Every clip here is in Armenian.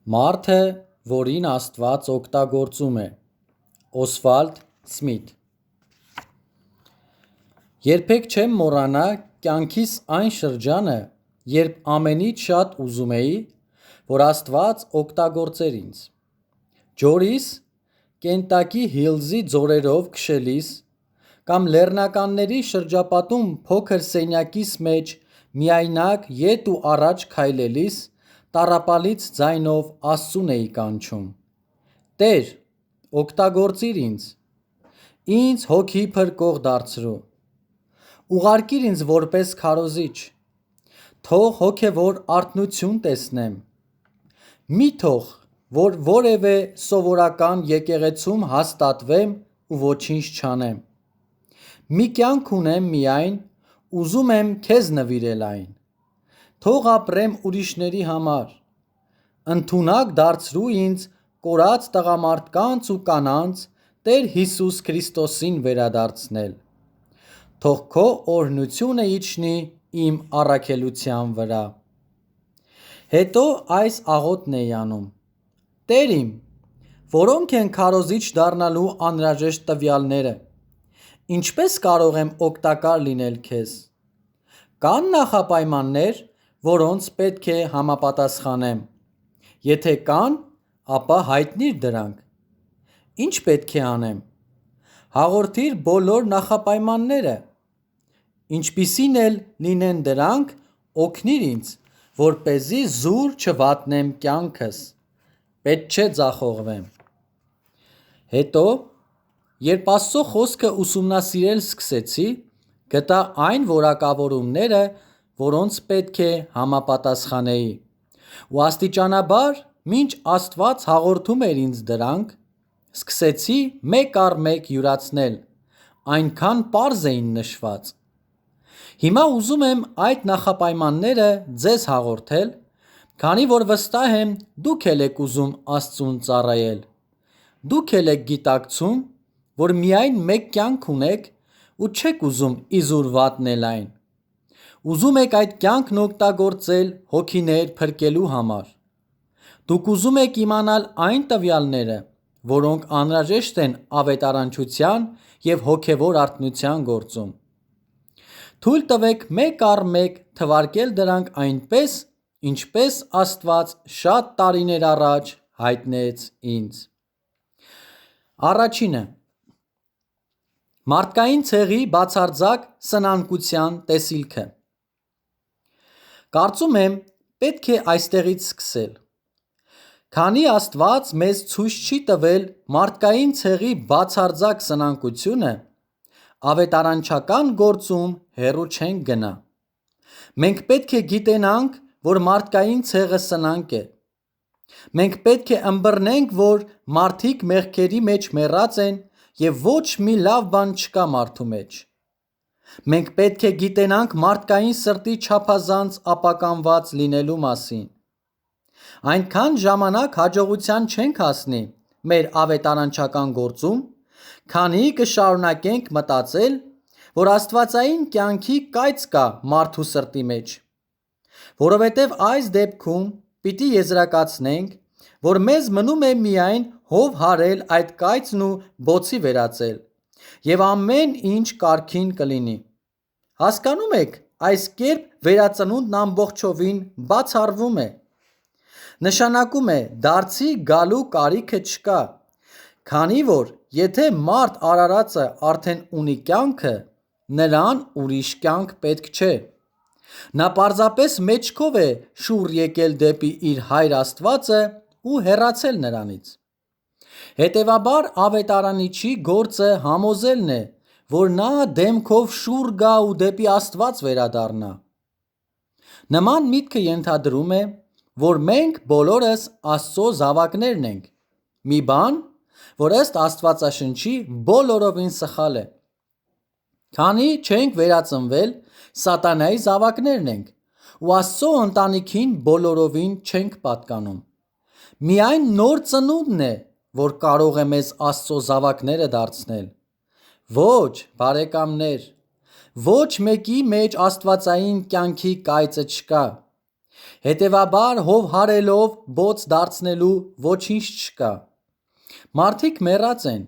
Մարդը, որին Աստված օգտագործում է։ Օսվալդ Սմիթ։ Երբեք չեմ մոռանա կյանքիս այն շրջանը, երբ ամենից շատ ուզում էի, որ Աստված օգտագործեր ինձ։ Ջորիս, Կենտակի Հիլզի ձորերով քշելիս կամ լեռնականների շրջապատում փոքր սենյակիս մեջ միայնակ ետ ու առաջ քայլելիս տառապալից ձայնով Աստծուն էի կանչում. Տեր, օգտագործիր ինձ հոգի փրկող դարձրու, ուղարկիր ինձ որպես քարոզիչ, թող հոգևոր արթնություն տեսնեմ, մի թող, որ որևէ սովորական եկեղեցում հաստատվեմ ու ոչինչ չանեմ, մի կյանք ունեմ միայն, ուզում եմ քեզ նվիրել այն, թող ապրեմ ուրիշների համար, ընդունակ դարձրու ինձ կորած տղամարդկանց ու կանանց Տեր Հիսուս Քրիստոսին վերադարձնել, թող քո օրհնությունը իջնի իմ առաքելության վրա։ Հետո այս աղոթն էի անում. Տեր իմ, որոնք են քարոզիչ դառնալու անհրաժեշտ տվյալները, ինչպես կարող եմ օգտակար լինել քեզ։ Կան նախապայմաններ, որոնց պետք է համապատասխանեմ։ Եթե կան, ապա հայտնիր դրանք։ Ինչ պետք է անեմ։ Հաղորդիր բոլոր նախապայմանները։ Ինչպիսին էլ լինեն դրանք, օգնիր ինձ, որպեսզի զուր չվատնեմ կյանքս, պետք չէ ձախողվեմ։ Հետո, երբ Աստծո խոսքը ուսումնասիրել սկսեցի, գտա այն որակավորումները, որոնց պետք է համապատասխանեի, ու աստիճանաբար, մինչ Աստված հաղորդում էր ինձ դրանք, սկսեցի մեկ առ մեկ յուրացնել, այնքան պարզ էին նշված։ Հիմա ուզում եմ այդ նախապայմանները ձեզ հաղորդել, քանի որ վստահ եմ դուք էլ եք ուզում Աստծուն ծառայել։ Դուք էլ եք գիտակցում, որ միայն մեկ կյանք ունեք ու չեք ուզում իզուր վատնել այն։ Ուզում եք այդ կյանքն օգտագործել հոգիներ փրկելու համար։ Դուք ուզում եք իմանալ այն տվյալները, որոնք անհրաժեշտ են ավետարանչության և հոգևոր արթնության գործում։ Թույլ տվեք մեկ առ մեկ թվարկել դրանք այնպես, ինչպես Աստված շատ տարիներ առաջ հայտնեց ինձ։ Առաջինը. մարդկային ցեղի բացարձակ սնանկության տեսիլքը։ Կարծում եմ, պետք է այստեղից սկսել։ Քանի Աստված մեզ ցույց չի տվել մարդկային ցեղի բացարձակ սնանկությունը, ավետարանչական գործում հեռու չենք գնա։ Մենք պետք է գիտենանք, որ մարդկային ցեղը սնանկ է։ Մենք պետք է ըմբռնենք, որ մարդիկ մեղքերի մեջ մեռած են և ոչ մի լավ բան չկա մարդու մեջ։ Մենք պետք է գիտենանք մարդկային սրտի չափազանց ապականված լինելու մասին։ Այնքան ժամանակ հաջողության չենք հասնի մեր ավետարանչական գործում, քանի կշարունակենք մտածել, որ աստվածային կյանքի կայծ կա մարդու սրտի մեջ։ Որովհետև այս դեպքում պիտի եզրակացնենք, որ մեզ մնում է միայն հով հարել այդ կայծն ու բոցի վերածել, և ամեն ինչ կարգին կլինի։ Հասկանում եք, այս կերպ վերածնունդն ամբողջովին բացառվում է։ Նշանակում է դարձի գալու կարիքը չկա, քանի որ եթե մարդ արարածը արդեն ունի կյանքը, նրան ուրիշ կյանք պետք չէ։ Նա պարզապես մեջքով է շուռ եկել դեպի իր Հայր Աստվածը ու հեռացել նրանից։ Հետևաբար ավետարանիչի գործը համոզելն է, որ նա դեմքով շուռ գա ու դեպի Աստված վերադառնա։ Նման միտքը ենթադրում է, որ մենք բոլորս Աստծո զավակներն ենք, մի բան, որ ըստ Աստվածաշնչի բոլորովին սխալ է։ Քանի չենք վերածնվել, սատանայի զավակներն ենք ու Աստծո ընտանիքին բոլորովին չենք պատկանում։ Միայն նոր ծնունդն է, որ կարող է մեզ Աստծո զավակները դարձնել։ Ոչ, բարեկամներ, ոչ մեկի մեջ աստվածային կյանքի կայծը չկա։ Հետևաբար հով հարելով բոց դարձնելու ոչինչ չկա։ Մարդիկ մեռած են,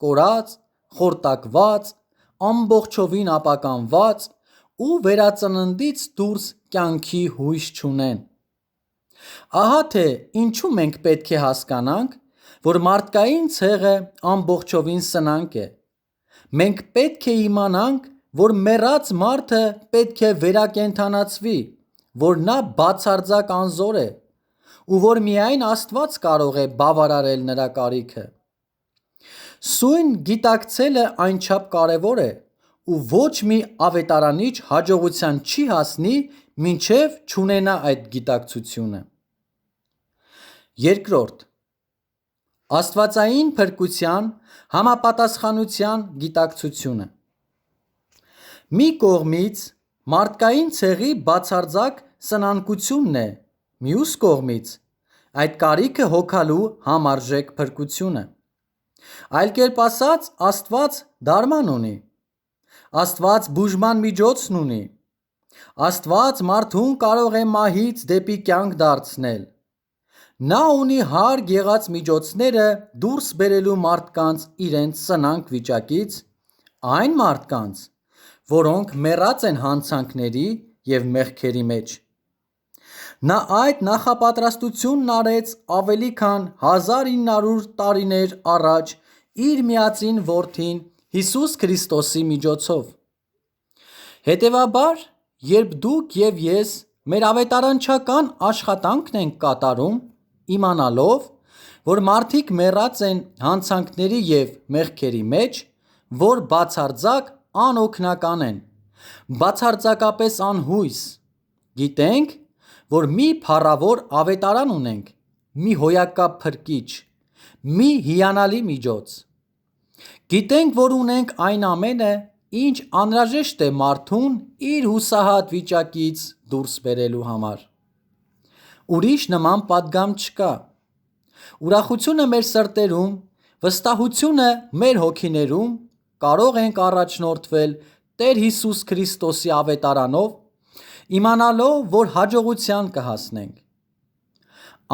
կորած, խորտակված, ամբողջովին ապականված ու վերածննդից դուրս կյանքի հույս չունեն։ Ահա թե ինչու մենք պետք է հասկանանք, որ մարդկային ցեղը ամբողջովին սնանկ է։ Մենք պետք է իմանանք, որ մեռած մարդը պետք է վերակենդանացվի, որ նա բացարձակ անզոր է, ու որ միայն Աստված կարող է բավարարել նրա կարիքը։ Սույն գիտակցելը այնչափ կարևոր է, ու ոչ մի ավետարանիչ հաջողության չի հասնի, մինչև չունենա այդ գիտակցությունը։ Երկրորդ, աստվածային փրկության համապատասխանության գիտակցությունը։ Մի կողմից մարդկային ցեղի բացարձակ սնանկությունն է, մյուս կողմից այդ կարիքը հոգալու համարժեք փրկությունը։ Այլ կերպ ասած, Աստված դարման ունի, Աստված բուժման միջոցն ունի, Աստված մարդուն կարող է մահից դեպի կյանք դարձնել։ Նա ունի հարկ եղած միջոցները դուրս բերելու մարդկանց իրենց սնանկ վիճակից, այն մարդկանց, որոնք մեռած են հանցանքների և մեղքերի մեջ։ Նա այդ նախապատրաստությունն արեց ավելի քան 1900 տարիներ առաջ իր միածին որդին Հիսուս Քրիստոսի միջոցով։ Հետևաբար, երբ դուք և ես մեր ավետարանչական աշխատանքն ենք կատարում, իմանալով, որ մարդիկ մեռած են հանցանքների և մեղքերի մեջ, որ բացարձակ անօգնական են, բացարձակապես անհույս, գիտենք, որ մի փառավոր ավետարան ունենք, մի հոյակապ փրկիչ, մի հիանալի միջոց։ Գիտենք, որ ունենք այն ամենը, ինչ անհրաժեշտ է մարդուն իր հուսահատ վիճակից դուրս բերելու համար։ Ուրիշ նման պատգամ չկա։ Ուրախությունը մեր սրտերում, վստահությունը մեր հոգիներում կարող ենք առաջնորդվել Տեր Հիսուս Քրիստոսի ավետարանով, իմանալով, որ հաջողության կհասնենք։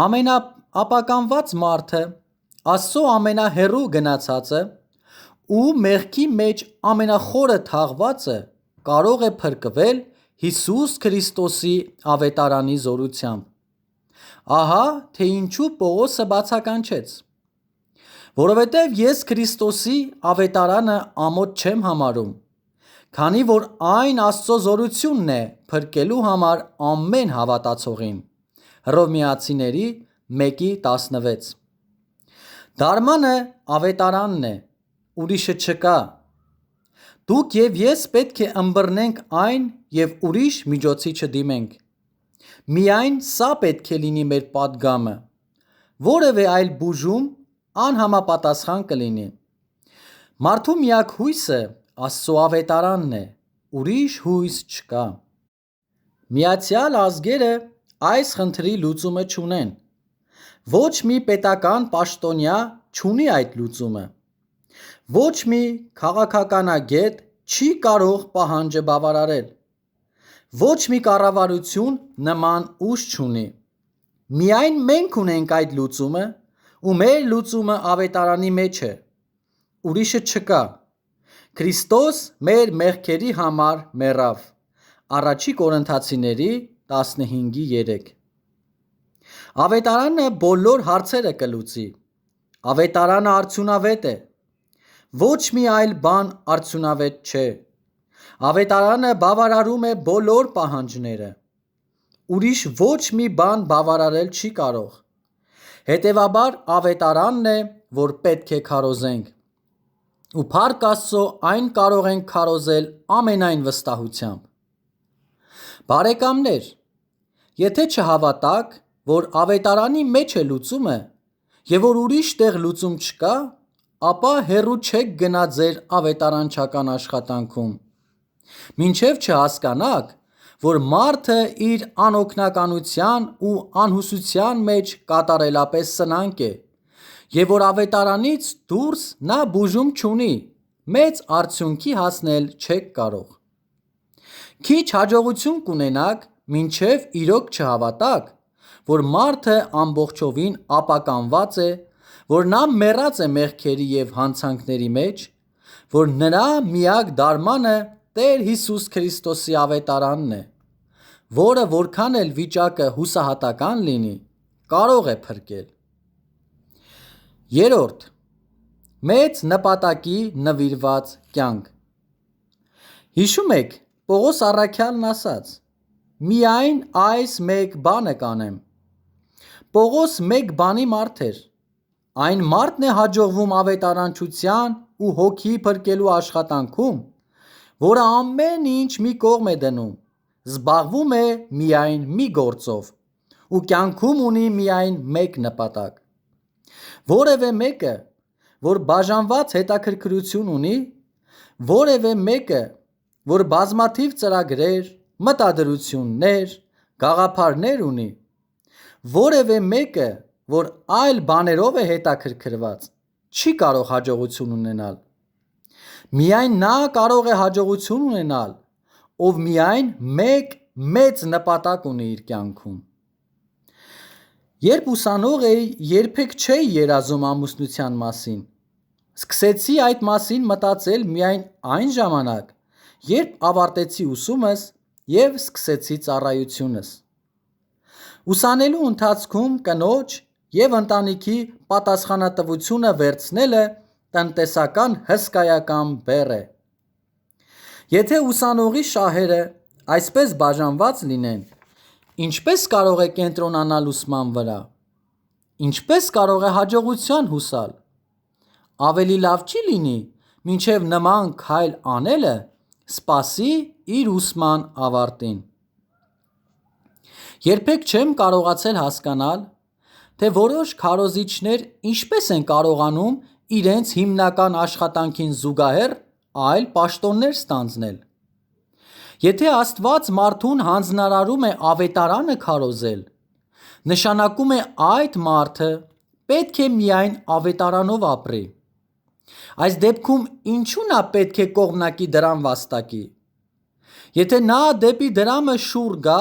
Ամենաապականված մարդը, Աստծո ամենահեռու գնացածը ու մեղքի մեջ ամենախորը թաղվածը կարող է փրկվել Հիսուս Քրիստոսի ավետարանի զորությամբ։ Ահա թե ինչու Պողոսը բացականչեց. որովհետև ես Քրիստոսի ավետարանը ամոթ չեմ համարում, քանի որ այն Աստծո զորությունն է փրկելու համար ամեն հավատացողին։ Հռոմեացիների 1:16։ Դարմանը ավետարանն է, ուրիշը չկա։ Դուք և ես պետք է ըմբռնենք այն և ուրիշ միջոցի չդիմենք։ Միայն սա պետք է լինի մեր պատգամը, որևէ այլ բուժում անհամապատասխան կլինի։ Մարդու միակ հույսը Աստծո ավետարանն է, ուրիշ հույս չկա։ Միացյալ Ազգերը այս խնդրի լուծումը չունեն։ Ոչ մի պետական պաշտոնյա չունի այդ լուծումը։ Ոչ մի քաղաքականագետ չի կարող պահանջը բավարարել։ Ոչ մի կառավարություն նման ուժ չունի։ Միայն մենք ունենք այդ լուծումը, ու մեր լուծումը ավետարանի մեջ է։ Ուրիշը չկա։ Քրիստոս մեր մեղքերի համար մեռավ։ Առաջի Կորինթացիների 15:3։ Ավետարանը բոլոր հարցերը կլուծի։ Ավետարանը արդյունավետ է։ Ոչ մի այլ բան արդյունավետ չէ։ Ավետարանը բավարարում է բոլոր պահանջները։ Ուրիշ ոչ մի բան բավարարել չի կարող։ Հետևաբար ավետարանն է, որ պետք է քարոզենք։ Ու փառք Աստծո, այն կարող ենք քարոզել ամենայն վստահությամբ։ Բարեկամներ, եթե չհավատաք, որ ավետարանի մեջ է լուծումը, և որ ուրիշ տեղ լուծում չկա, ապա հեռու չեք գնա ձեր ավետարանչական աշխատանքում, մինչև չհասկանաք, որ մարդը իր անօգնականության ու անհուսության մեջ կատարելապես սնանկ է, և որ ավետարանից դուրս նա բուժում չունի, մեծ արդյունքի հասնել չեք կարող։ Քիչ հաջողություն կունենաք, մինչև իրոք չհավատաք, որ մարդը ամբողջովին ապականված է, որ նա մեռած է մեղքերի և հանցանքների մեջ, որ նրա միակ դարմանը Տեր Հիսուս Քրիստոսի ավետարանն է, որը որքան էլ վիճակը հուսահատական լինի, կարող է փրկել։ Երրորդ, մեծ նպատակի նվիրված կյանք։ Հիշում եք, Պողոս առաքյալն ասաց. «Միայն այս մեկ բանը կանեմ»։ Պողոս մեկ բանի մարդ էր։ Այն մարդն է հաջողվում ավետարանչության ու հոգի փրկելու աշխատանքում, որը ամեն ինչ մի կողմ է դնում, զբաղվում է միայն մի գործով ու կյանքում ունի միայն մեկ նպատակ։ Որևէ մեկը, որ բաժանված հետաքրքրություն ունի, որևէ մեկը, որ բազմաթիվ ծրագրեր, մտադրություններ, գաղափարներ ունի, որևէ մեկը, որ այլ բաներով է հետաքրքրված, չի կարող հաջողություն ունենալ։ Միայն նա կարող է հաջողություն ունենալ, ով միայն մեկ մեծ նպատակ ունի իր կյանքում։ Երբ ուսանող էի, երբեք չէի երազում ամուսնության մասին։ Սկսեցի այդ մասին մտածել միայն այն ժամանակ, երբ ավարտեցի ուսումս և սկսեցի ծառայությունս։ Ուսանելու ընթացքում կնոջ և ընտանիքի պատասխանատվությունը վերցնելը տնտեսական հսկայական բեռ է։ Եթե ուսանողի շահերը այսպես բաժանված լինեն, ինչպես կարող է կենտրոնանալ ուսման վրա։ Ինչպես կարող է հաջողության հուսալ։ Ավելի լավ չի լինի, մինչև նման քայլ անելը սպասի իր ուսման ավարտին։ Երբեք չեմ կարողացել հասկանալ, թե որոշ քարոզիչներ ինչպես են կարողանում իրենց հիմնական աշխատանքին զուգահեռ այլ պաշտոններ ստանձնել։ Եթե Աստված մարդուն հանձնարարում է ավետարանը քարոզել, նշանակում է այդ մարդը պետք է միայն ավետարանով ապրի։ Այս դեպքում ինչու նա պետք է կողմնակի դրամ վաստակի։ Եթե նա դեպի դրամը շուռ գա,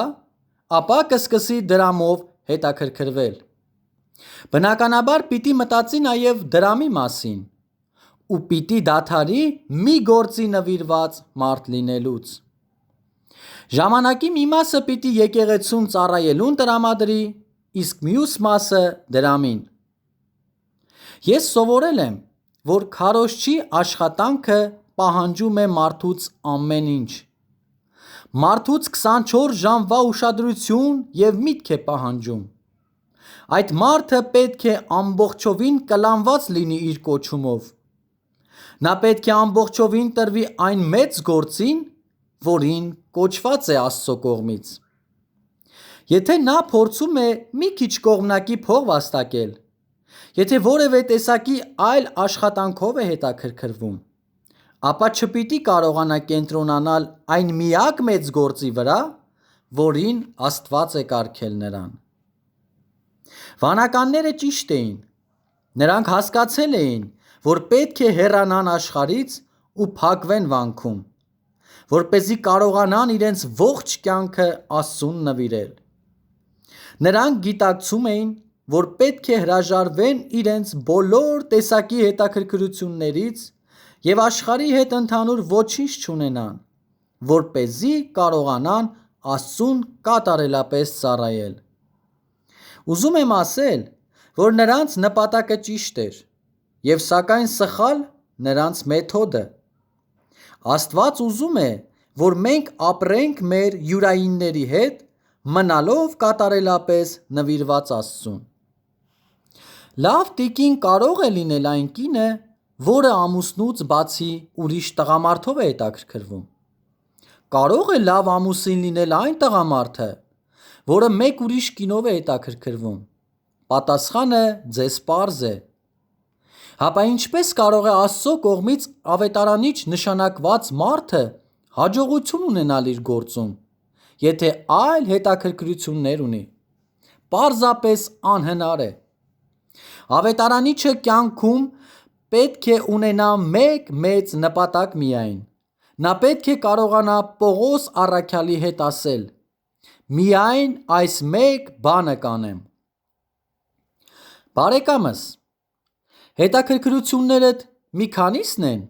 ապա կսկսի դրամով հետաքրքրվել։ Բնականաբար պիտի մտածի նաև դրամի մասին ու պիտի դադարի մի գործի նվիրված մարդ լինելուց։ Ժամանակի մի մասը պիտի եկեղեցուն ծառայելուն տրամադրի, իսկ մյուս մասը դրամին։ Ես սովորել եմ, որ քարոզչի աշխատանքը պահանջում է մարդուց ամեն ինչ։ Մարդուց 24 ժամվա ուշադրություն և միտք է պահանջում։ Այդ մարդը պետք է ամբողջովին կլանված լինի իր կոչումով։ Նա պետք է ամբողջովին տրվի այն մեծ գործին, որին կոչված է Աստծո կողմից։ Եթե նա փորձում է մի քիչ կողմնակի փող վաստակել, եթե որևէ տեսակի այլ աշխատանքով է հետաքրքրվում, ապա չպիտի կարողանա կենտրոնանալ այն միակ մեծ գործի վրա, որին Աստված է կարգել նրան։ Վանականները ճիշտ էին։ Նրանք հասկացել էին, որ պետք է հեռանան աշխարհից ու փակվեն վանքում, որպեսզի կարողանան իրենց ողջ կյանքը Աստծուն նվիրել։ Նրանք գիտակցում էին, որ պետք է հրաժարվեն իրենց բոլոր տեսակի հետաքրքրություններից և աշխարհի հետ ընդհանուր ոչինչ չունենան, որպեսզի կարողանան Աստծուն կատարելապես ծառայել։ Ուզում եմ ասել, որ նրանց նպատակը ճիշտ էր, և սակայն սխալ նրանց մեթոդը։ Աստված ուզում է, որ մենք ապրենք մեր յուրայինների հետ, մնալով կատարելապես նվիրված Աստծուն։ Լավ տիկին կարող է լինել այն կինը, որը ամուսնուց բացի ուրիշ տղամարդով է հետաքրքրվում։ Կարող է լավ ամուսին լինել այն տղամարդը, որը մեկ ուրիշ կինով է հետաքրքրվում։ Պատասխանը ձեզ պարզ է։ Հապա ինչպես կարող է Աստծո կողմից ավետարանիչ նշանակված մարդը հաջողություն ունենալ իր գործում, եթե այլ հետաքրքրություններ ունի։ Պարզապես անհնար է։ Ավետարանիչը կյանքում պետք է ունենա մեկ մեծ նպատակ միայն։ Նա պետք է կարողանա Պողոս առաքյալի հետ ասել. միայն այս մեկ բանը կանեմ։ Բարեկամս, հետաքրքրություններդ մի քանիսն են։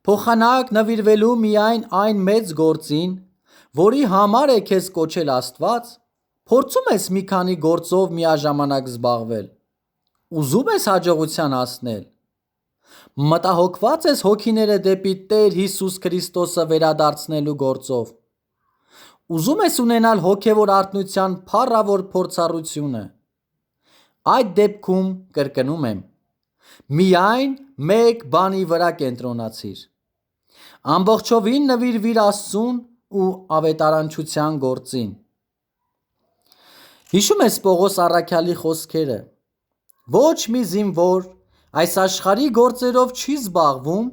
Փոխանակ նվիրվելու միայն այն մեծ գործին, որի համար է քեզ կոչել Աստված, փորձում ես մի քանի գործով միաժամանակ զբաղվել։ Ուզում ես հաջողության հասնել։ Մտահոգված ես հոգիները դեպի Տեր Հիսուս Քրիստոսը վերադարձնելու գործով։ Ուզում ես ունենալ հոգևոր արթնության փառավոր փորձառությունը։ Այդ դեպքում կրկնում եմ, միայն մեկ բանի վրա կենտրոնացիր։ Ամբողջովին նվիրվիր Աստծուն ու ավետարանչության գործին։ Հիշում ես Պողոս առաքյալի խոսքերը. ոչ մի զինվոր այս աշխարհի գործերով չի զբաղվում,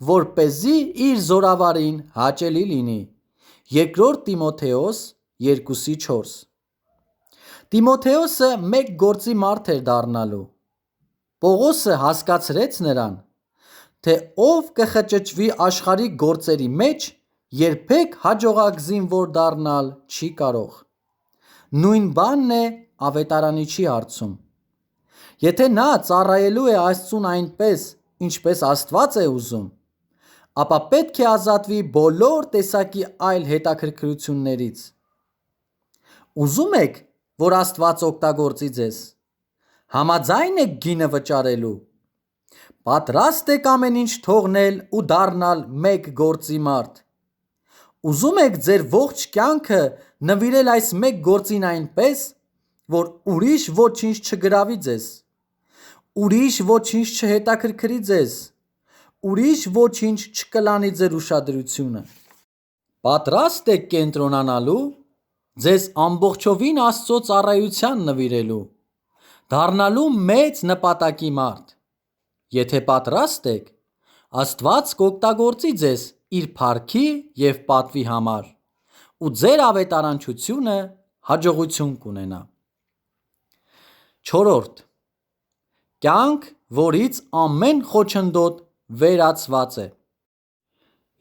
որպեսզի իր զորավարին հաճելի լինի։ Երկրորդ Տիմոթեոս 2:4 Տիմոթեոսը մեկ գործի մարդ էր դառնալու։ Պողոսը հասկացրեց նրան, թե ով կխճճվի աշխարհի գործերի մեջ, երբեք հաջողակ զինվոր դառնալ չի կարող։ Նույն բանն է ավետարանիչի հարցում։ Եթե նա ծառայելու է Աստծուն այնպես, ինչպես Աստված է ուզում, ապա պետք է ազատվի բոլոր տեսակի այլ հետաքրքրություններից։ Ուզում եք, որ Աստված օգտագործի ձեզ։ Համաձայն եք գինը վճարելու։ Պատրաստ եք ամեն ինչ թողնել ու դառնալ մեկ գործի մարդ։ Ուզում եք ձեր ողջ կյանքը նվիրել այս մեկ գործին այնպես, որ ուրիշ ոչինչ չգրավի ձեզ, ուրիշ ոչինչ չհետաքրքրի ձեզ, ուրիշ ոչինչ չկլանի ձեր ուշադրությունը։ Պատրաստ եք կենտրոնանալու, ձեզ ամբողջովին Աստծո ծառայության նվիրելու, դառնալու մեծ նպատակի մարդ։ Եթե պատրաստ եք, Աստված կօգտագործի ձեզ իր փառքի և պատվի համար, ու ձեր ավետարանչությունը հաջողություն կունենա։ 4. Կյանք, որից ամեն խոչընդոտ վերացված է։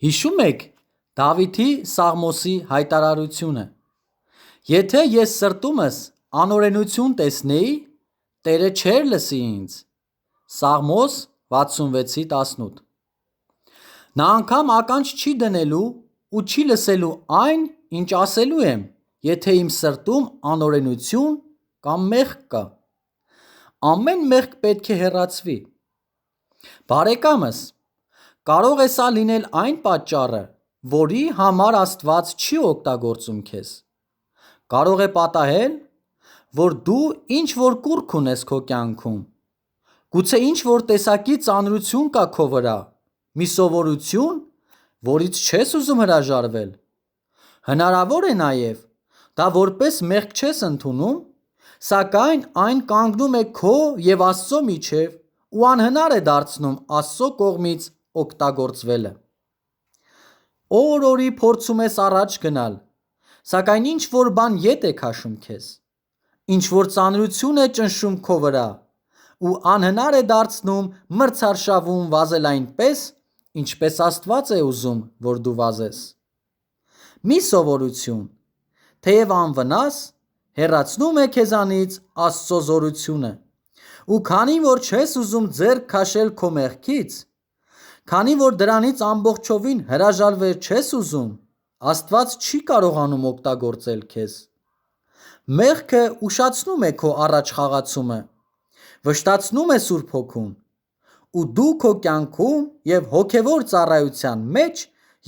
Հիշում եք Դավիթի Սաղմոսի հայտարարությունը. Եթե ես սրտումս անօրենություն տեսնեի, Տերը չէր լսի ինձ։ Սաղմոս 66:18 Նա անգամ ականջ չի դնելու ու չի լսելու այն, ինչ ասելու եմ, եթե իմ սրտում անօրենություն կամ մեղք կա։ Ամեն մեղք պետք է հեռացվի։ Բարեկամս, կարող է սա լինել այն պատճառը, որի համար Աստված չի օգտագործում քեզ։ Կարող է պատահել, որ դու ինչ-որ կուռք ունես քո կյանքում։ Գուցե ինչ-որ տեսակի ծանրություն կա քո վրա, մի սովորություն, որից չես ուզում հրաժարվել։ Հնարավոր է նաև դա որպես մեղք չես ընդունում, սակայն այն կանգնում է քո և Աստծո միջև ու անհնար է դարձնում Աստծո կողմից օգտագործվելը։ Օր-օրի փորձում ես առաջ գնալ, սակայն ինչ-որ բան ետ է քաշում քեզ, ինչ-որ ծանրություն է ճնշում քո վրա ու անհնար է դարձնում մրցարշավում վազել այնպես, ինչպես Աստված է ուզում, որ դու վազես։ Մի սովորություն, թեև անվնաս, հեռացնում է քեզանից Աստծո զորությունը, ու քանի որ չես ուզում ձեռք քաշել քո մեղքից, քանի որ դրանից ամբողջովին հրաժարվել չես ուզում, Աստված չի կարողանում օգտագործել քեզ։ Մեղքը ուշացնում է քո առաջխաղացումը, վշտացնում է Սուրբ Հոգուն, ու դու քո կյանքում և հոգևոր ծառայության մեջ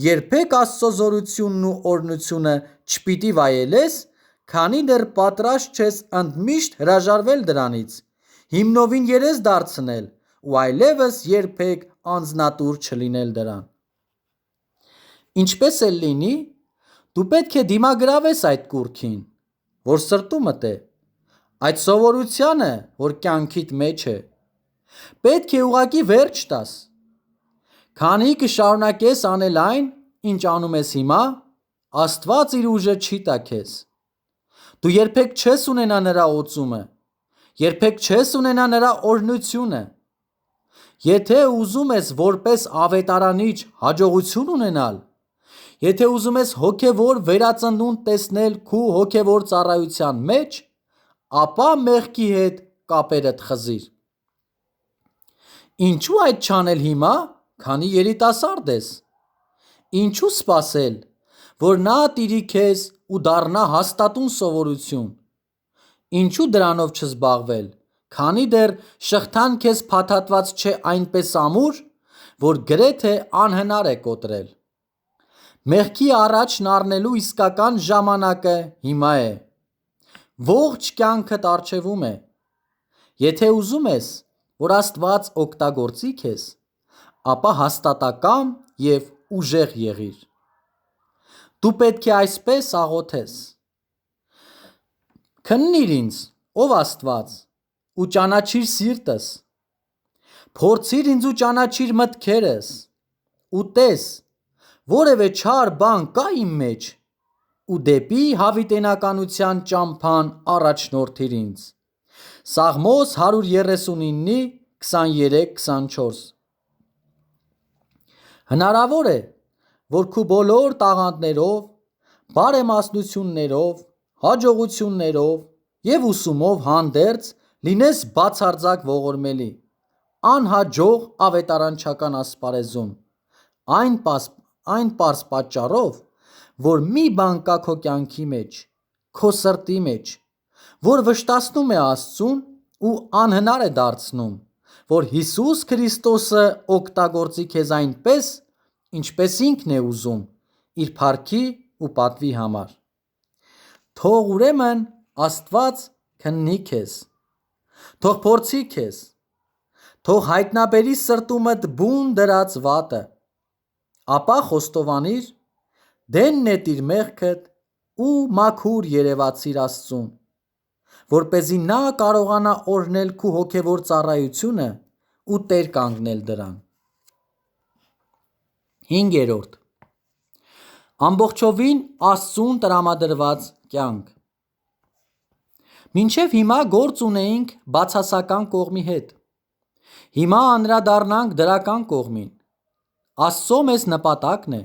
երբեք Աստծո զորությունն ու օրհնությունը չպիտի վայելես, քանի դեռ պատրաստ չես ընդմիշտ հրաժարվել դրանից, հիմնովին երես դարձնել ու այլևս երբեք անձնատուր չլինել դրան։ Ինչպես էլ լինի, դու պետք է դիմագրավես այդ կուռքին, որ սրտումդ է, այդ սովորությանը, որ կյանքիդ մեջ է։ Պետք է ուղղակի վերջ տաս։ Քանի կշարունակես անել այն, ինչ անում ես հիմա, Աստված իր ուժը չի տա քեզ։ Դու երբեք չես ունենա նրա օծումը, երբեք չես ունենա նրա օրհնությունը։ Եթե ուզում ես որպես ավետարանիչ հաջողություն ունենալ, Եթե ուզում ես հոգևոր վերածնունդ տեսնել քու հոգևոր ծառայության մեջ, ապա մեղքի հետ կապերդ խզիր։ Ինչու այդ չանել հիմա, քանի երիտասարդ ես։ Ինչու սպասել, որ նա տիրի քեզ ու դառնա հաստատուն սովորություն։ Ինչու դրանով չզբաղվել, քանի դեռ շղթան քեզ փաթաթված չէ այնպես ամուր, որ գրեթե անհնար է կոտրել։ Մեղքի առաջն առնելու իսկական ժամանակը հիմա է։ Ողջ կյանքդ առջևում է։ Եթե ուզում ես, որ Աստված օգտագործի քեզ, ապա հաստատակամ և ուժեղ եղիր։ Դու պետք է այսպես աղոթես. Քննիր ինձ, ով Աստված, ու ճանաչիր սիրտս, փորձիր ինձ ու ճանաչիր մտքերս, ու տես, որևէ չար բան կա իմ մեջ, ու դեպի հավիտենականության ճամփան առաջնորդիր ինձ։ Սաղմոս 139-ի 23-24։ Հնարավոր է, որ քու բոլոր տաղանդներով, բարեմասնություններով, հաջողություններով և ուսումով հանդերձ լինես բացարձակ ողորմելի, անհաջող ավետարանչական ասպարեզում, այն պարզ պատճառով, որ մի բան կա քո կյանքի մեջ, քո սրտի մեջ, որ վշտացնում է Աստծուն ու անհնար է դարձնում, որ Հիսուս Քրիստոսը օգտագործի քեզ այնպես, ինչպես ինքն է ուզում, իր փառքի ու պատվի համար։ Թող ուրեմն Աստված քննի քեզ, թող փորձի քեզ, թող հայտնաբերի սրտումդ բուն դրած վատը, ապա խոստովանիր, դեն նետիր մեղքդ ու մաքուր երևացիր Աստծուն, որպեսզի նա կարողանա օրհնել քու հոգևոր ծառայությունը ու տեր կանգնել դրան։ 5. Ամբողջովին Աստծուն տրամադրված կյանք։ Մինչև հիմա գործ ունեինք բացասական կողմի հետ։ Հիմա անդրադառնանք դրական կողմին։ Աստծո մեծ նպատակն է,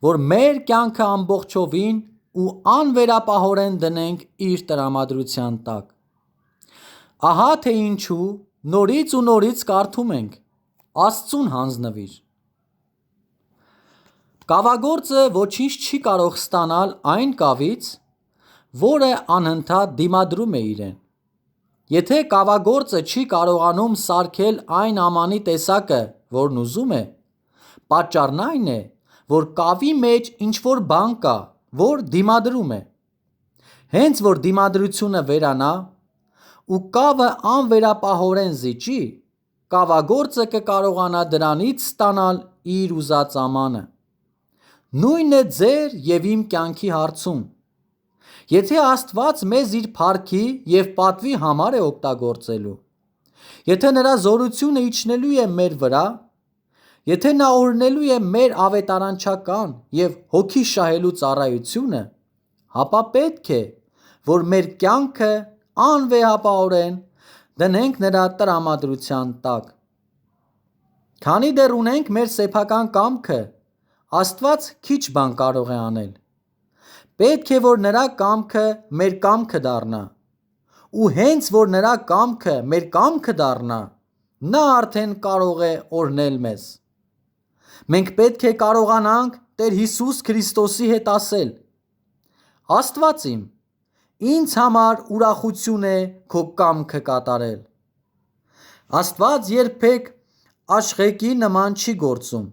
որ մեր կյանքը ամբողջովին ու անվերապահորեն դնենք իր տրամադրության տակ։ Ահա թե ինչու նորից ու նորից կարդում ենք. Աստծուն հանձնվիր։ Կավագործը ոչինչ չի կարող ստանալ այն կավից, որը անընդհատ դիմադրում է իրեն։ Եթե կավագործը չի կարողանում սարքել այն ամանի տեսակը, որն ուզում է, պատճառն այն է, որ կավի մեջ ինչ-որ բան կա, որ դիմադրում է։ Հենց որ դիմադրությունը վերանա ու կավը անվերապահորեն զիջի, կավագործը կկարողանա դրանից ստանալ իր ուզած ամանը։ Նույնն է ձեր և իմ կյանքի հարցում։ Եթե Աստված մեզ իր փառքի և պատվի համար է օգտագործելու, եթե նրա զորությունը իջնելու է մեր վրա, եթե նա օրհնելու է մեր ավետարանչական և հոգի շահելու ծառայությունը, ապա պետք է, որ մեր կյանքը անվեհապահորեն դնենք նրա տրամադրության տակ։ Քանի դեռ ունենք մեր սեփական կամքը, Աստված քիչ բան կարող է անել։ Պետք է, որ նրա կամքը մեր կամքը դառնա, ու հենց որ նրա կամքը մեր կամքը դառնա, նա արդեն կարող է օրհնել մեզ։ Մենք պետք է կարողանանք Տեր Հիսուս Քրիստոսի հետ ասել. Աստված իմ, ինձ համար ուրախություն է քո կամքը կատարել։ Աստված երբեք աշխղեկի նման չի գործում։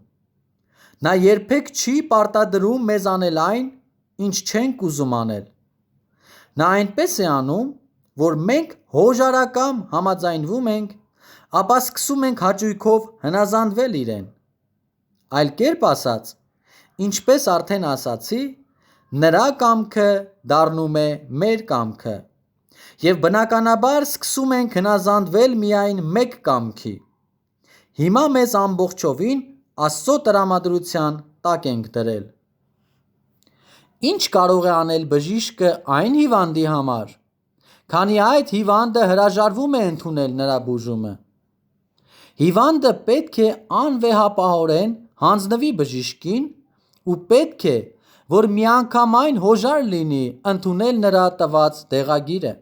Նա երբեք չի պարտադրում մեզ անել այն, ինչ չենք ուզում անել։ Նա այնպես է անում, որ մենք հոժարակամ համաձայնվում ենք, ապա սկսում ենք հաճույքով հնազանդվել իրեն։ Այլ կերպ ասած, ինչպես արդեն ասացի, նրա կամքը դառնում է մեր կամքը, և բնականաբար սկսում ենք հնազանդվել միայն մեկ կամքի։ Հիմա մեզ ամբողջովին Աստծո տրամադրության տակ ենք դրել։ Ինչ կարող է անել բժիշկը այն հիվանդի համար, քանի այդ հիվանդը հրաժարվում է ընդունել նրա բուժումը։ Հիվանդը պետք է անվեհապահորեն հանձնվի բժիշկին ու պետք է, որ միանգամայն հոժար լինի ընդունել նրա տված դեղագիրը։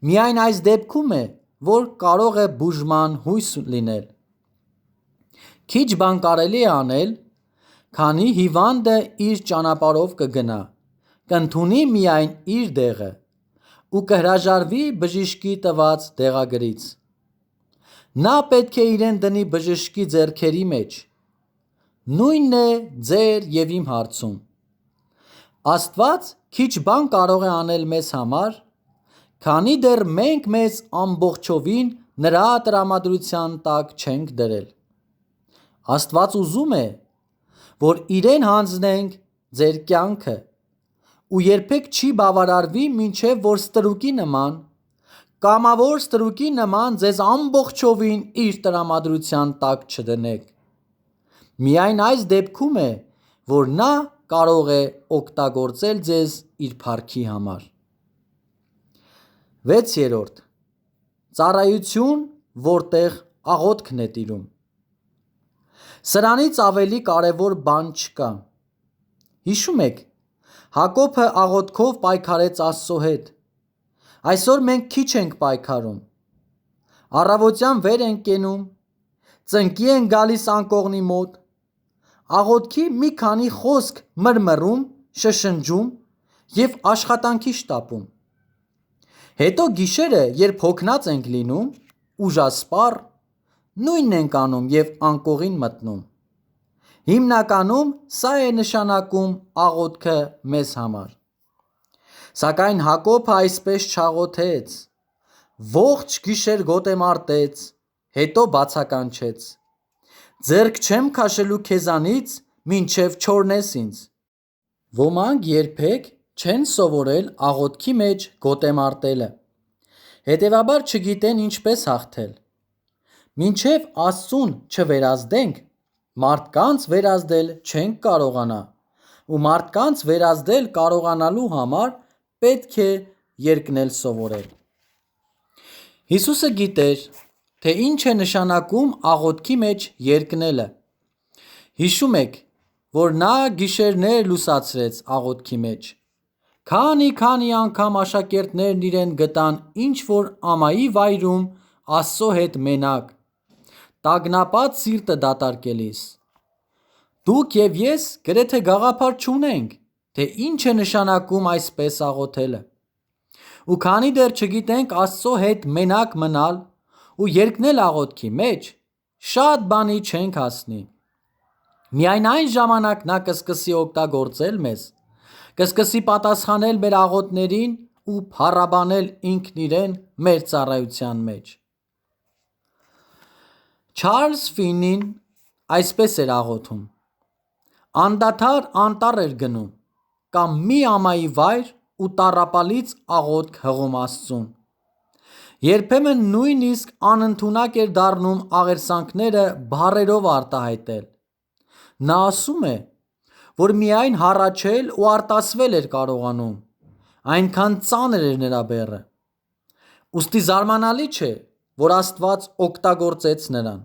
Միայն այս դեպքում է, որ կարող է բուժման հույս լինել։ Քիչ բան կարելի է անել, քանի հիվանդը իր ճանապարհով կգնա, կընդունի միայն իր դեղը ու կհրաժարվի բժշկի տված դեղագրից։ Նա պետք է իրեն դնի բժշկի ձեռքերի մեջ։ Նույնն է ձեր և իմ հարցում։ Աստված քիչ բան կարող է անել մեզ համար, քանի դեռ մենք մեզ ամբողջովին նրա տրամադրության տակ չենք դրել։ Աստված ուզում է, որ իրեն հանձնենք ձեր կյանքը ու երբեք չի բավարարվի, մինչև որ ստրուկի նման, կամավոր ստրուկի նման ձեզ ամբողջովին իր տրամադրության տակ չդնեք։ Միայն այս դեպքում է, որ նա կարող է օգտագործել ձեզ իր փառքի համար։ 6. Ծառայություն, որտեղ աղոթքն է տիրում։ Սրանից ավելի կարևոր բան չկա։ Հիշում եք, Հակոբը աղոթքով պայքարեց Աստծո հետ։ Այսօր մենք քիչ ենք պայքարում։ Առավոտյան վեր ենք կենում, ծնկի ենք գալիս անկողնի մոտ, աղոթքի մի քանի խոսք մրմռում, շշնջում և աշխատանքի շտապում։ Հետո գիշերը, երբ հոգնած ենք լինում, ուժասպառ, նույնն ենք անում և անկողին մտնում։ Հիմնականում սա է նշանակում աղոթքը մեզ համար։ Սակայն Հակոբը այսպես չաղոթեց, ողջ գիշեր գոտեմարտեց, հետո բացականչեց. «Ձեռք չեմ քաշելու քեզանից, մինչև չօրհնես ինձ»։ Ոմանք երբեք չեն սովորել աղոթքի մեջ գոտեմարտելը, հետևաբար չգիտեն ինչպես հաղթել։ Մինչև Աստծուն չվերազդենք, մարդկանց վերազդել չենք կարողանա, ու մարդկանց վերազդել կարողանալու համար պետք է երգնել սովորել։ Հիսուսը գիտեր, թե ինչ է նշանակում աղոթքի մեջ երգնելը։ Հիշում եք, որ նա գիշերներ լուսացրեց աղոթքի մեջ։ Քանի անգամ աշակերտներն իրեն գտան ինչ-որ ամայի վայրում Աստծո հետ մենակ, տագնապած սիրտը դատարկելիս։ Դուք և ես գրեթե գաղափար չունենք, թե ինչ է նշանակում այսպես աղոթելը։ Ու քանի դեռ չգիտենք Աստծո հետ մենակ մնալ ու երգնել աղոթքի մեջ, շատ բանի չենք հասնի։ Միայն այն ժամանակ նա կսկսի օգտագործել մեզ, կսկսի պատասխանել մեր աղոթներին ու փառաբանել ինքն իրեն մեր ծառայության մեջ։ Չարլզ Ֆինին այսպես էր աղոթում. անդադար անտառ էր գնում, կամ մի ամայի վայր ու տառապալից աղոթք հղում Աստծուն։ Երբեմն նույնիսկ անընդունակ էր դառնում աղերսանքները բառերով արտահայտել։ Նա ասում է, որ միայն հառաչել ու արտասվել էր կարողանում, այնքան ծանր էր նրա բեռը։ Ուստի զարմանալի չէ, որ Աստված օգտագործեց նրան։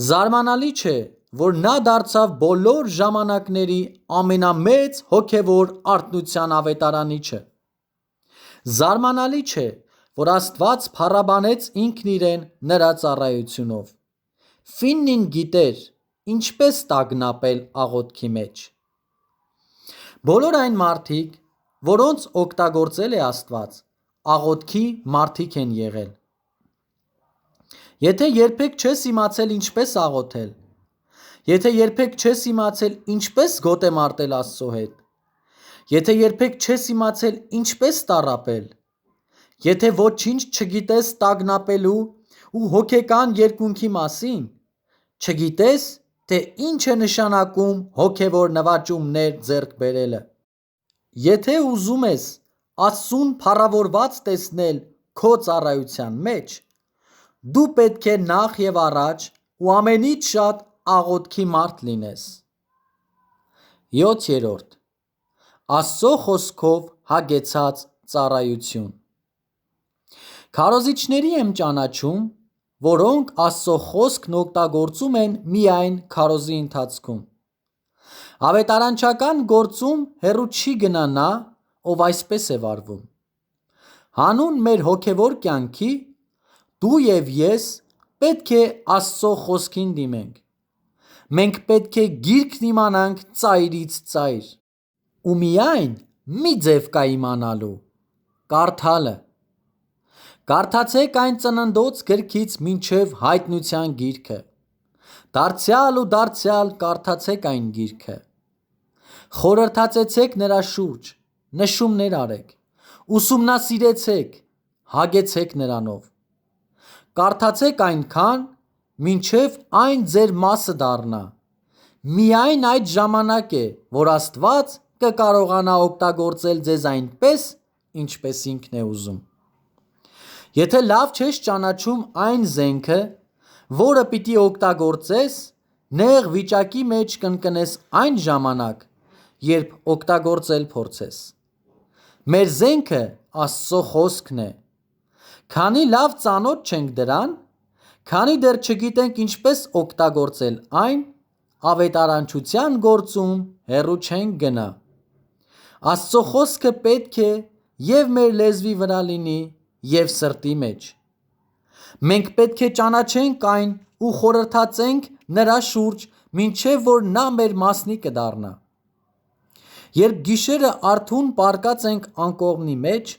Զարմանալի չէ, որ նա դարձավ բոլոր ժամանակների ամենամեծ հոգևոր արթնության ավետարանիչը։ Զարմանալի չէ, որ Աստված փառաբանեց ինքն իրեն նրա ծառայությունով։ Ֆիննին գիտեր ինչպես տագնապել աղոթքի մեջ։ Բոլոր այն մարդիկ, որոնց օգտագործել է Աստված, աղոթքի մարդիկ են եղել։ Եթե երբեք չես իմացել ինչպես աղոթել, եթե երբեք չես իմացել ինչպես գոտեմարտել Աստծո հետ, եթե երբեք չես իմացել ինչպես տառապել, եթե ոչինչ չգիտես տագնապելու ու հոգեկան երկունքի մասին, չգիտես, թե ինչ է նշանակում հոգևոր նվաճումներ ձեռք բերելը, եթե ուզում ես Աստծուն փառավորված տեսնել քո ծառայության մեջ, դու պետք է նախ և առաջ ու ամենից շատ աղոթքի մարդ լինես։ 7. Աստծո խոսքով հագեցած ծառայություն։ Քարոզիչների եմ ճանաչում, որոնք Աստծո խոսքն օգտագործում են միայն քարոզի ընթացքում։ Ավետարանչական գործում հերու չի գնա նա, ով այսպես է վարվում։ Հանուն մեր հոգևոր կյանքի դու եւ ես պետք է Աստծո խոսքին դիմենք։ Մենք պետք է գիրքն իմանանք ծայրից ծայր։ Ու միայն մի ձև կա իմանալու՝ կարդալը։ Կարդացեք այն ծննդոց գրքից մինչև հայտնության գիրքը։ Դարձյալ ու դարձյալ կարդացեք այն գիրքը։ Խորհրդածեցեք նրա շուրջ, նշումներ արեք, ուսումնասիրեցեք, հագեցեք նրանով։ Կարդացեք այնքան, մինչև այն ձեր մասը դառնա։ Միայն այդ ժամանակ է, որ Աստված կկարողանա օգտագործել ձեզ այնպես, ինչպես ինքն է ուզում։ Եթե լավ չես ճանաչում այն զենքը, որը պիտի օգտագործես, նեղ վիճակի մեջ կընկնես այն ժամանակ, երբ օգտագործել փորձես։ Մեր զենքը Աստծո խոսքն է։ Քանի լավ ծանոթ չենք դրան, քանի դեռ չգիտենք ինչպես օգտագործել այն, ավետարանչության գործում հեռու չենք գնա։ Աստծո խոսքը պետք է և մեր լեզվի վրա լինի, և սրտի մեջ։ Մենք պետք է ճանաչենք այն ու խորհրդածենք նրա շուրջ, մինչև որ նա մեր մասնիկը դառնա։ Երբ գիշերը արթուն պառկած ենք անկողնի մեջ,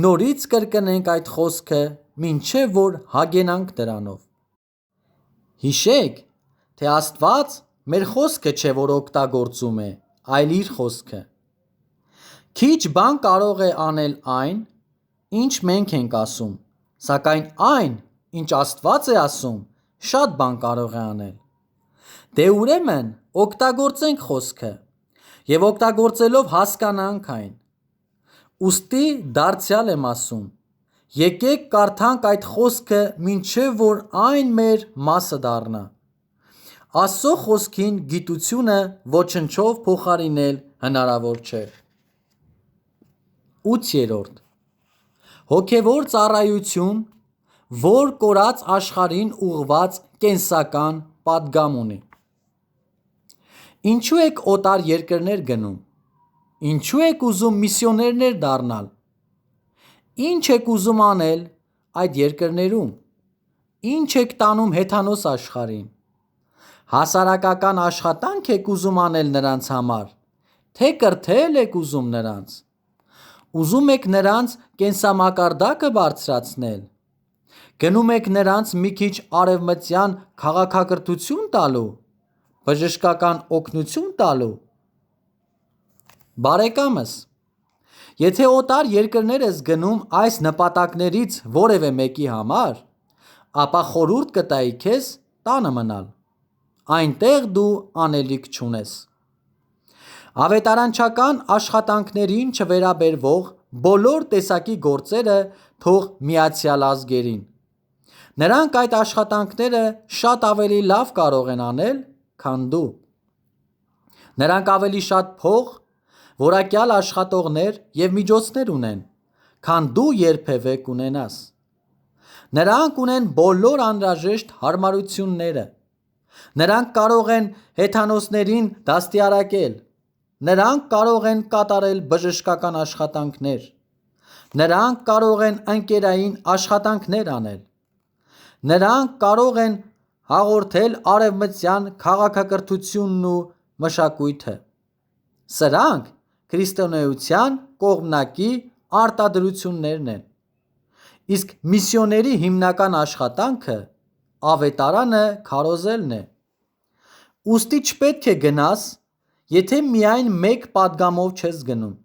նորից կրկնենք այդ խոսքը, մինչև որ հագենանք դրանով։ Հիշեք, թե Աստված մեր խոսքը չէ, որ օգտագործում է, այլ իր խոսքը։ Քիչ բան կարող է անել այն, ինչ մենք ենք ասում, սակայն այն, ինչ Աստված է ասում, շատ բան կարող է անել։ Դե ուրեմն օգտագործենք խոսքը և օգտագործելով հասկանանք այն։ Ուստի դարձյալ եմ ասում, եկեք կարդանք այդ խոսքը, մինչև որ այն մեր մասը դառնա։ Աստծո խոսքին գիտությունը ոչնչով փոխարինել հնարավոր չէ։ 8. Հոգևոր ծառայություն, որ կորած աշխարհին ուղղված կենսական պատգամ ունի։ Ինչու եք օտար երկրներ գնում։ Ինչու եք ուզում միսիոներներ դառնալ։ Ինչ եք ուզում անել այդ երկրներում։ Ինչ եք տանում հեթանոս աշխարհին։ Հասարակական աշխատանք եք ուզում անել նրանց համար, թե կրթել եք ուզում նրանց։ Ուզում եք նրանց կենսամակարդակը բարձրացնել։ Գնում եք նրանց մի քիչ արևմտյան քաղաքակրթություն տալու, բժշկական օգնություն տալու։ Բարեկամս, եթե օտար երկրներ ես գնում այս նպատակներից որևէ մեկի համար, ապա խորհուրդ կտայի քեզ տանը մնալ։ Այնտեղ դու անելիք չունես։ Ավետարանչական աշխատանքներին չվերաբերվող բոլոր տեսակի գործերը թող Միացյալ Ազգերին։ Նրանք այդ աշխատանքները շատ ավելի լավ կարող են անել, քան դու։ Նրանք ավելի շատ փող, որակյալ աշխատողներ և միջոցներ ունեն, քան դու երբևէ կունենաս։ Նրանք ունեն բոլոր անհրաժեշտ հարմարությունները։ Նրանք կարող են հեթանոսներին դաստիարակել։ Նրանք կարող են կատարել բժշկական աշխատանքներ։ Նրանք կարող են ընկերային աշխատանքներ անել։ Նրանք կարող են հաղորդել արևմտյան քաղաքակրթությունն ու մշակույթը։ Սրանք քրիստոնեության կողմնակի արտադրություններն են։ Իսկ միսիոների հիմնական աշխատանքը ավետարանը քարոզելն է։ Ուստի չպետք է գնաս, եթե միայն մեկ պատգամով չես գնում։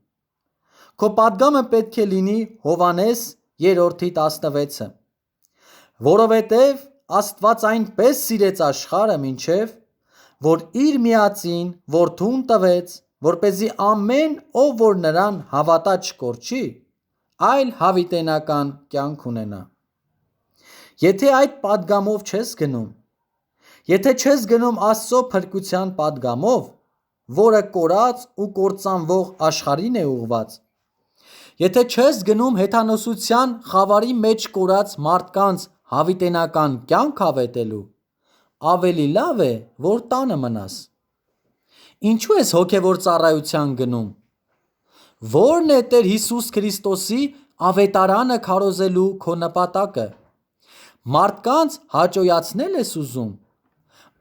Քո պատգամը պետք է լինի Հովհաննես 3:16, որովհետև Աստված այնպես սիրեց աշխարհը, մինչև որ իր միածին Որդուն տվեց, որպեսզի ամեն ով որ նրան հավատա չկորչի, այլ հավիտենական կյանք ունենա։ Եթե այդ պատգամով չես գնում, եթե չես գնում Աստծո փրկության պատգամով, որը կորած ու կործանվող աշխարհին է ուղղված, եթե չես գնում հեթանոսության խավարի մեջ կորած մարդկանց հավիտենական կյանք հավետելու, ավելի լավ է, որ տանը մնաս։ Ինչու ես հոգևոր ծառայության գնում։ Ո՞րն է Տեր Հիսուս Քրիստոսի ավետարանը քարոզելու քո նպատակը։ Մարդկանց հաճոյացնել ես ուզում։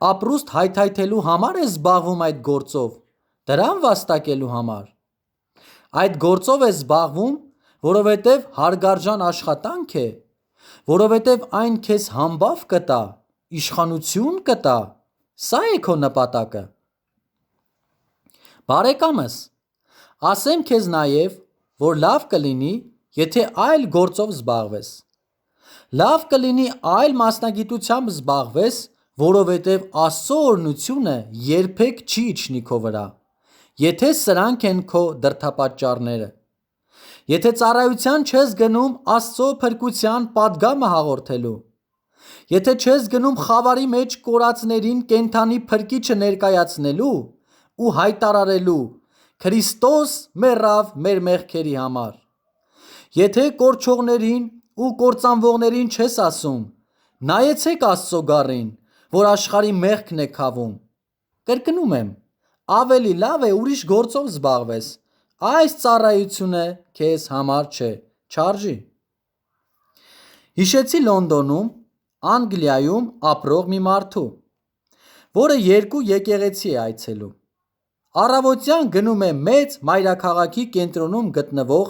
Ապրուստ հայթայթելու համար ես զբաղվում այդ գործով, դրան վաստակելու համար։ Այդ գործով ես զբաղվում, որովհետև հարգարժան աշխատանք է, որովհետև այն քեզ համբավ կտա, իշխանություն կտա, սա է քո նպատակը։ Բարեկամս, ասեմ քեզ նաև, որ լավ կլինի, եթե այլ գործով զբաղվես։ Լավ կլինի այլ մասնագիտությամբ զբաղվես, որովհետև Աստծո օրհնությունը երբեք չի իջնի քո վրա, եթե սրանք են քո դրդապատճառները։ Եթե ծառայության չես գնում Աստծո փրկության պատգամը հաղորդելու, եթե չես գնում խավարի մեջ կորածներին կենդանի փրկիչը ներկայացնելու ու հայտարարելու Քրիստոս մեռավ մեր մեղքերի համար, եթե կորչողներին ու կործանվողներին չես ասում նայեցեք Աստծո գառին, որ աշխարհի մեղքն է քավում, կրկնում եմ, ավելի լավ է ուրիշ գործով զբաղվես, այս ծառայությունը քեզ համար չէ, չարժի։ Հիշեցի Լոնդոնում, Անգլիայում ապրող մի մարդու, որը երկու եկեղեցի է այցելում։ Առավոտյան գնում է մեծ մայրաքաղաքի կենտրոնում գտնվող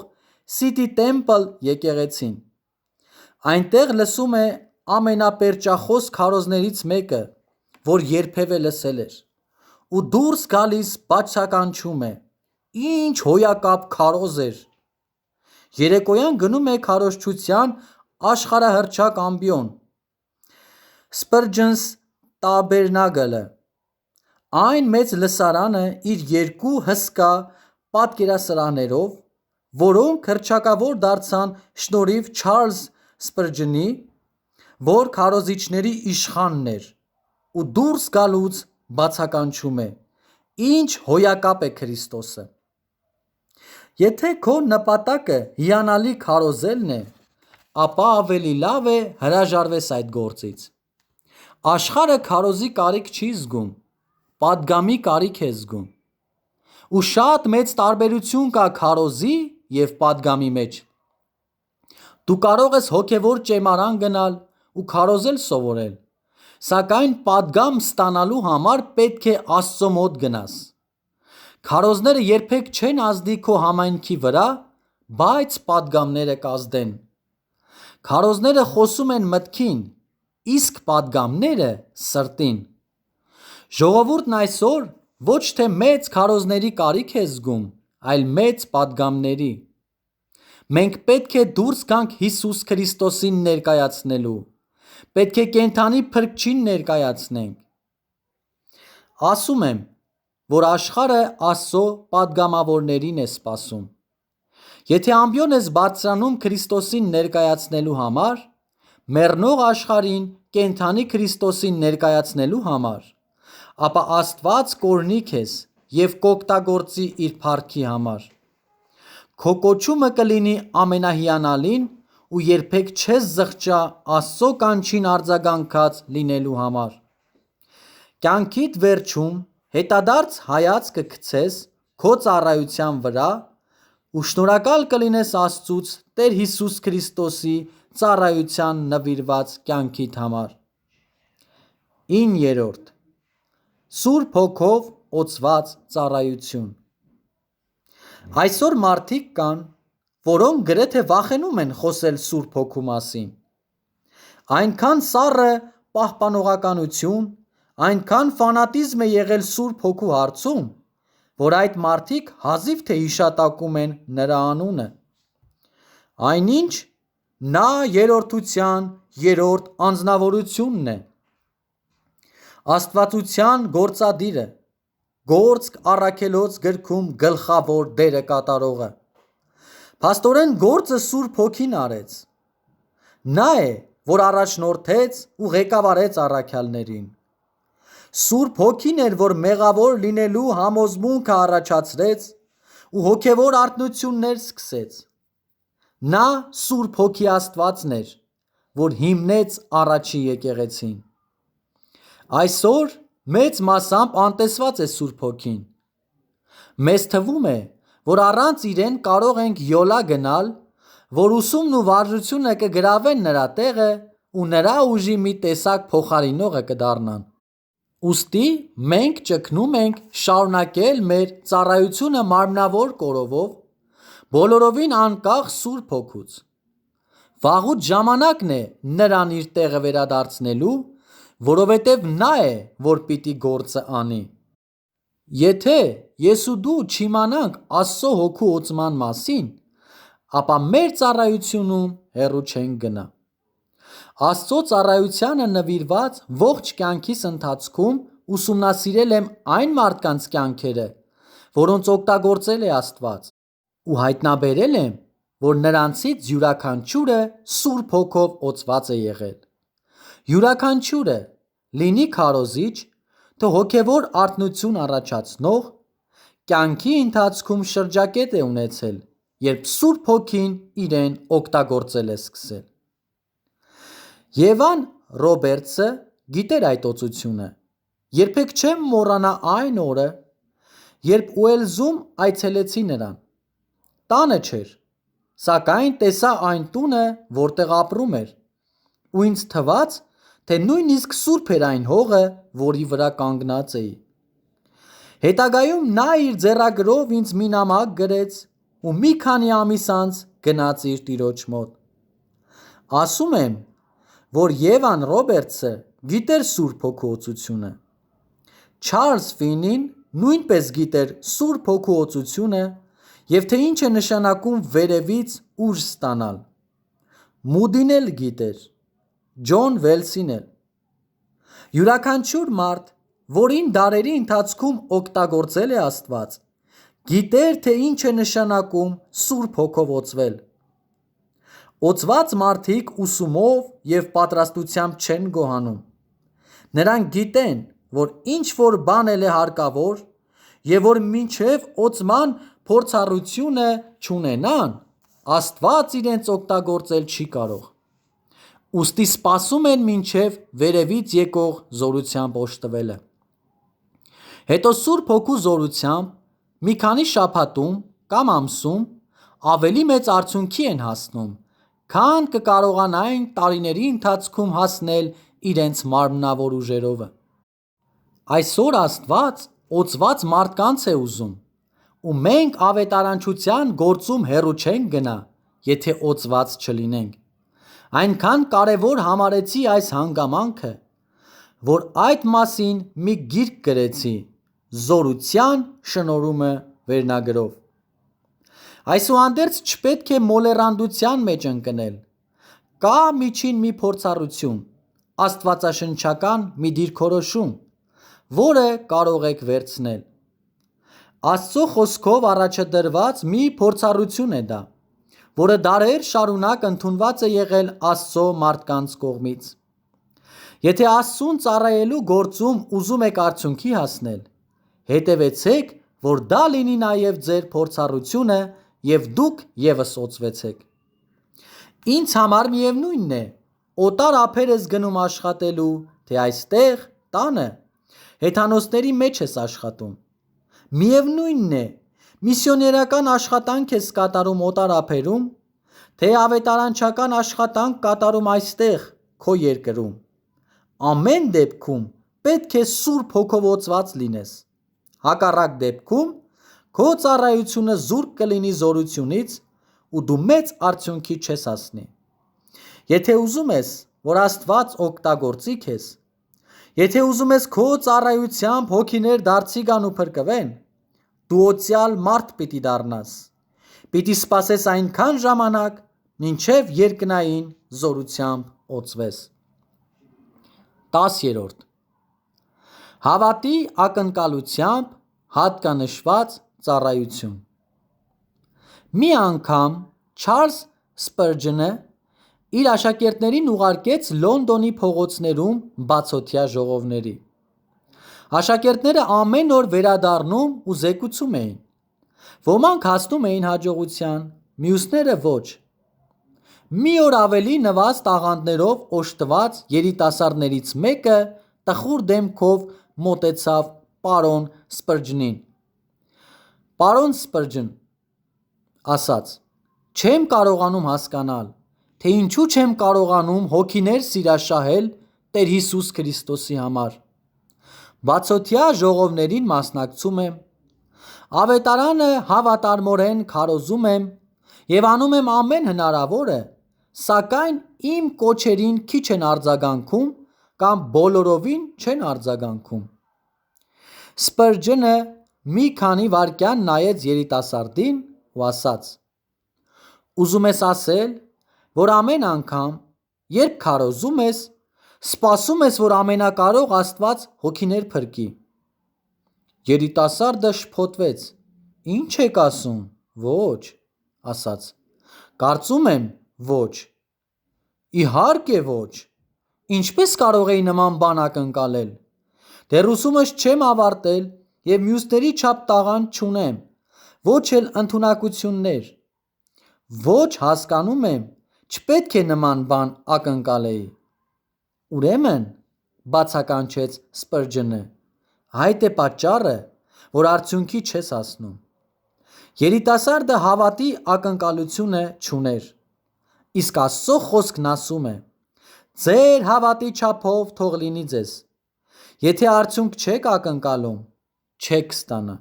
City Temple եկեղեցին։ Այնտեղ լսում է ամենապերճախոս քարոզներից մեկը, որ երբևէ լսել էր, ու դուրս գալիս բացականչում է. ինչ հոյակապ քարոզ էր։ Երեկոյան գնում է քարոզչության աշխարհահռչակ ամբիոն Spurgeon's Tabernacle, այն մեծ լսարանը իր երկու հսկա պատկերասրահներով, որոնք հռչակավոր դարձան շնորհիվ Չարլզ Սպրջնի, որ քարոզիչների իշխանն էր, ու դուրս գալուց բացականչում է. ինչ հոյակապ է Քրիստոսը։ Եթե քո նպատակը հիանալի քարոզելն է, ապա ավելի լավ է հրաժարվես այդ գործից։ Աշխարհը քարոզի կարիք չի զգում, պատգամի կարիք է զգում։ Ու շատ մեծ տարբերություն կա քարոզի և պատգամի մեջ։ Դու կարող ես հոգևոր ճեմարան գնալ ու քարոզել սովորել, սակայն պատգամ ստանալու համար պետք է Աստծո մոտ գնաս։ Քարոզները երբեք չեն ազդի քո համայնքի վրա, բայց պատգամները կազդեն։ Քարոզները խոսում են մտքին, իսկ պատգամները սրտին։ Ժողովուրդն այսօր ոչ թե մեծ քարոզների կարիք է զգում, այլ մեծ պատգամների։ Մենք պետք է դուրս գանք Հիսուս Քրիստոսին ներկայացնելու, պետք է կենդանի Փրկչին ներկայացնենք։ Ասում եմ, որ աշխարհը Աստծո պատգամավորներին է սպասում։ Եթե ամբիոն ես բարձրանում Քրիստոսին ներկայացնելու համար, մեռնող աշխարհին կենդանի Քրիստոսին ներկայացնելու համար, ապա Աստված կօրհնի քեզ և կօգտագործի իր փառքի համար։ Քո կոչումը կլինի ամենահիանալին ու երբեք չես զղջա Աստծո կանչին արձագանքած լինելու համար։ Կյանքիդ վերջում հետադարձ հայացքը գցես քո ծառայության վրա ու շնորհակալ կլինես Աստծուց Տեր Հիսուս Քրիստոսի ծառայության նվիրված կյանքիդ համար։ 9. Սուրբ Հոգով օծված ծառայություն։ Այսօր մարդիկ կան, որոնք գրեթե վախենում են խոսել Սուրբ Հոգու մասին։ Այնքան սառը պահպանողականություն, այնքան ֆանատիզմ է եղել Սուրբ Հոգու հարցում, որ այդ մարդիկ հազիվ թե հիշատակում են նրա անունը։ Այնինչ նա երրորդության երրորդ անձնավորությունն է, Աստվածության գործադիրը, Գործք առաքելոց գրքում գլխավոր դերը կատարողը։ Փաստորեն գործը Սուրբ Հոգին արեց։ Նա է, որ առաջնորդեց ու ղեկավարեց առաքյալներին։ Սուրբ Հոգին էր, որ մեղավոր լինելու համոզմունքը առաջացրեց ու հոգևոր արթնություններ սկսեց։ Նա Սուրբ Հոգի Աստվածն էր, որ հիմնեց առաջի եկեղեցին։ Այսօր մեծ մասամբ անտեսված է Սուրբ Հոգին, Մեզ թվում է, որ առանց իրեն կարող ենք յոլա գնալ, որ ուսումն ու վարժությունը կգրավեն նրա տեղը ու նրա ուժի մի տեսակ փոխարինողը կդառնան։ Ուստի մենք ճգնում ենք շարունակել մեր ծառայությունը մարմնավոր կորովով, բոլորովին անկախ Սուրբ Հոգուց։ Վաղուց ժամանակն է նրան իր տեղը վերադարձնելու, որովհետև նա է, որ պիտի գործը անի։ Եթե ես ու դու չիմանանք Աստծո Հոգու օծման մասին, ապա մեր ծառայությունում հեռու չենք գնա։ Աստծո ծառայությանը նվիրված ողջ կյանքիս ընթացքում ուսումնասիրել եմ այն մարդկանց կյանքերը, որոնց օգտագործել է Աստված, ու հայտնաբերել եմ, որ նրանցից յուրաքանչյուրը Սուրբ Հոգով օծված է եղել։ Յուրաքանչյուրը, լինի քարոզիչ, թե հոգևոր արթնություն առաջացնող, կյանքի ընթացքում շրջակետ է ունեցել, երբ Սուրբ Հոգին իրեն օգտագործել է սկսել։ Եվան Ռոբերտսը գիտեր այդ օծությունը։ Երբեք չեմ մոռանա այն օրը, երբ Ուելզում այցելեցի նրան։ Տանը չէր, սակայն տեսա այն տունը, որտեղ ապրում էր, ու ինձ թվաց, թե նույնիսկ սուրբ էր այն հողը, որի վրա կանգնած էի։ Հետագայում նա իր ձեռագրով ինձ մի նամակ գրեց ու մի քանի ամիս անց գնաց իր տիրոջ մոտ։ Ասում եմ, որ Եվան Ռոբերտսը գիտեր Սուրբ Հոգու օծությունը։ Չարլզ Ֆինին նույնպես գիտեր Սուրբ Հոգու օծությունը և թե ինչ է նշանակում վերևից ուժ ստանալ։ Մուդին էլ գիտեր, Ջոն Վելսին էլ։ Յուրաքանչյուր մարդ, որին դարերի ընթացքում օգտագործել է Աստված, գիտեր, թե ինչ է նշանակում Սուրբ Հոգով օծվել։ Օծված մարդիկ ուսումով և պատրաստությամբ չեն գոհանում։ Նրանք գիտեն, որ ինչ-որ բան էլ է հարկավոր և որ մինչև օծման փորձառությունը չունենան, Աստված իրենց օգտագործել չի կարող։ Ուստի սպասում են մինչև վերևից եկող զորությամբ օժտվելը։ Հետո Սուրբ Հոգու զորությամբ մի քանի շաբաթում կամ ամսում ավելի մեծ արդյունքի են հասնում, քան կկարողանային տարիների ընթացքում հասնել իրենց մարմնավոր ուժերովը։ Այսօր Աստված օծված մարդկանց է ուզում, ու մենք ավետարանչության գործում հեռու չենք գնա, եթե օծված չլինենք։ Այնքան կարևոր համարեցի այս հանգամանքը, որ այդ մասին մի գիրք գրեցի «Զորության շնորհումը» վերնագրով։ Այսուհանդերձ չպետք է մոլեռանդության մեջ ընկնել։ Կա միջին մի փորձառություն, աստվածաշնչական մի դիրքորոշում, որը կարող եք վերցնել։ Աստծո խոսքով առաջադրված մի փորձառություն է դա, որը դարեր շարունակ ընդունված է եղել Աստծո մարդկանց կողմից։ Եթե Աստծուն ծառայելու գործում ուզում եք արդյունքի հասնել, հետևեցեք, որ դա լինի նաև ձեր փորձառությունը և դուք ևս օծվեցեք։ Ինձ համար միևնույնն է, օտար ափեր ես գնում աշխատելու, թե այստեղ, տանը, հեթանոսների մեջ ես աշխատում։ Միևնույնն է, միսիոներական աշխատանք ես կատարում օտար ափերում, թե ավետարանչական աշխատանք կատարում այստեղ, քո երկրում։ Ամեն դեպքում պետք է Սուրբ Հոգով օծված լինես։ Հակառակ դեպքում քո ծառայությունը զուրկ կլինի զորությունից ու դու մեծ արդյունքի չես հասնի։ Եթե ուզում ես, որ Աստված օգտագործի քեզ, եթե ուզում ես քո ծառայությամբ հոգիներ դարձի գան ու փրկվեն, դու օծյալ մարդ պիտի դառնաս։ Պիտի սպասես այնքան ժամանակ, մինչև երկնային զորությամբ օծվես։ 10. Հավատի ակնկալությամբ հատկանշված ծառայություն։ Մի անգամ Չարլզ Սպըրջնը իր աշակերտներին ուղարկեց Լոնդոնի փողոցներում բացօթյա ժողովների։ Աշակերտները ամեն օր վերադառնում ու զեկուցում էին։ Ոմանք հասնում էին հաջողության, մյուսները ոչ։ Մի օր ավելի նվազ տաղանդներով օժտված երիտասարդներից մեկը տխուր դեմքով մոտեցավ պարոն Սպրջնին։ Պարոն Սպրջն ասաց. չեմ կարողանում հասկանալ, թե ինչու չեմ կարողանում հոգիներ սիրաշահել Տեր Հիսուս Քրիստոսի համար։ Բացօթյա ժողովներին մասնակցում եմ, ավետարանը հավատարմորեն քարոզում եմ և անում եմ ամեն հնարավորը, սակայն իմ կոչերին քիչ են արձագանքում կամ բոլորովին չեն արձագանքում։ Սպրջնը մի քանի վայրկյան նայեց երիտասարդին ու ասաց. ուզում ես ասել, որ ամեն անգամ, երբ քարոզում ես, սպասում ես, որ ամենակարող Աստված հոգիներ փրկի։ Երիտասարդը շփոթվեց. Ինչ եք ասում, ոչ, ասաց, կարծում եմ, ոչ, իհարկե ոչ, ինչպես կարող էի նման բան ակնկալել, դեռ ուսումս չեմ ավարտել և մյուսների չափ տաղանդ չունեմ, ոչ էլ ընդունակություններ, ոչ հասկանում եմ, չպետք է նման բան ակնկալեի։ Ուրեմն, բացականչեց Սպրջնը, այդ է պատճառը, որ արդյունքի չես հասնում։ Երիտասարդը հավատի ակնկալությունը չուներ, իսկ Աստծո խոսքն ասում է. ձեր հավատի չափով թող լինի ձեզ։ Եթե արդյունք չեք ակնկալում, չեք ստանա։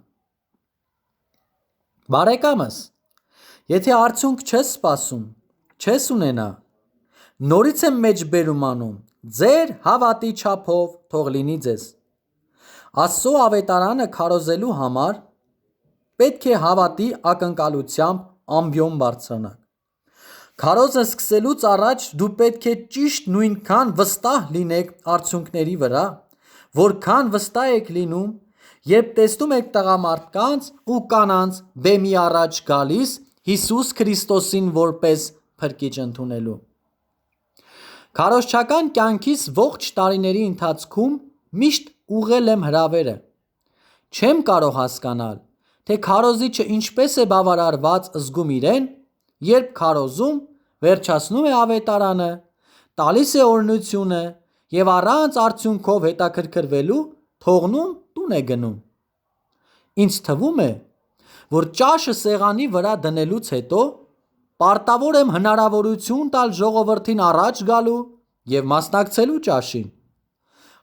Բարեկամս, եթե արդյունք չես սպասում, չես ունենա, նորից եմ մեջբերում անում, ձեր հավատի չափով թող լինի ձեզ։ Աստծո ավետարանը քարոզելու համար պետք է հավատի ակնկալությամբ ամբիոն բարձրանաք։ Քարոզը սկսելուց առաջ դու պետք է ճիշտ նույնքան վստահ լինեք արդյունքների վրա, որքան վստահ եք լինում, երբ տեսնում եք տղամարդկանց ու կանանց բեմի առաջ գալիս Հիսուս Քրիստոսին որպես փրկիչ ընդունելու։ Քարոզչական կյանքիս ողջ տարիների ընթացքում միշտ ուղղել եմ հրավերը։ Չեմ կարող հասկանալ, թե քարոզիչը ինչպես է բավարարված զգում իրեն, երբ քարոզում վերջացնում է ավետարանը, տալիս է օրհնությունը և առանց արդյունքով հետաքրքրվելու թողնում տուն է գնում։ Ինձ թվում է, որ ճաշը սեղանի վրա դնելուց հետո պարտավոր եմ հնարավորություն տալ ժողովրդին առաջ գալու և մասնակցելու ճաշին։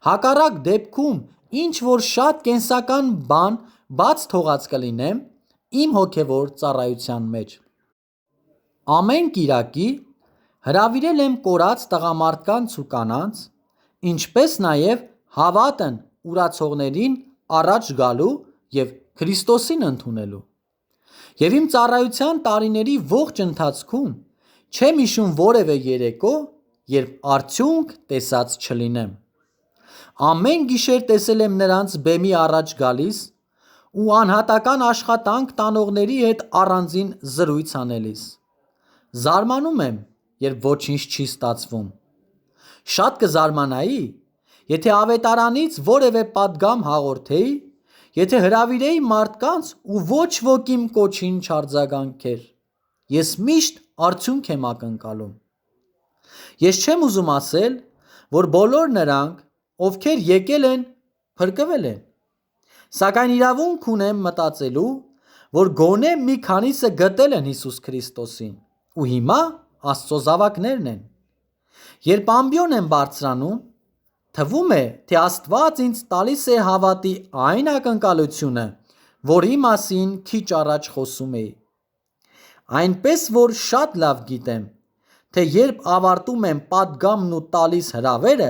Հակառակ դեպքում ինչ որ շատ կենսական բան բաց թողած կլինեմ իմ հոգևոր ծառայության մեջ։ Ամեն կիրակի հրավիրել եմ կորած տղամարդկանց ու կանանց, ինչպես նաև հավատն ուրացողներին առաջ գալու և Քրիստոսին ընդունելու։ Եվ իմ ծառայության տարիների ողջ ընթացքում չեմ հիշում որևէ երեկո, երբ արդյունք տեսած չլինեմ։ Ամեն գիշեր տեսել եմ նրանց բեմի առաջ գալիս ու անհատական աշխատանք տանողների հետ առանձին զրույց անելիս։ Զարմանում եմ, երբ ոչինչ չի ստացվում։ Շատ կզարմանայի, եթե ավետարանից որևէ պատգամ հաղորդեի, եթե հրավիրեի մարդկանց ու ոչ ոք իմ կոչին չարձագանքեր։ Ես միշտ արդյունք եմ ակնկալում։ Ես չեմ ուզում ասել, որ բոլոր նրանք, ովքեր եկել են, փրկվել են, սակայն իրավունք ունեմ մտածելու, որ գոնե մի քանիսը գտել են Հիսուս Քրիստոսին ու հիմա Աստծո զավակներն են։ Երբ ամբիոն եմ բարձրանում, թվում է, թե Աստված ինձ տալիս է հավատի այն ակնկալությունը, որի մասին քիչ առաջ խոսում էի։ Այնպես որ շատ լավ գիտեմ, թե երբ ավարտում եմ պատգամն ու տալիս հրավերը,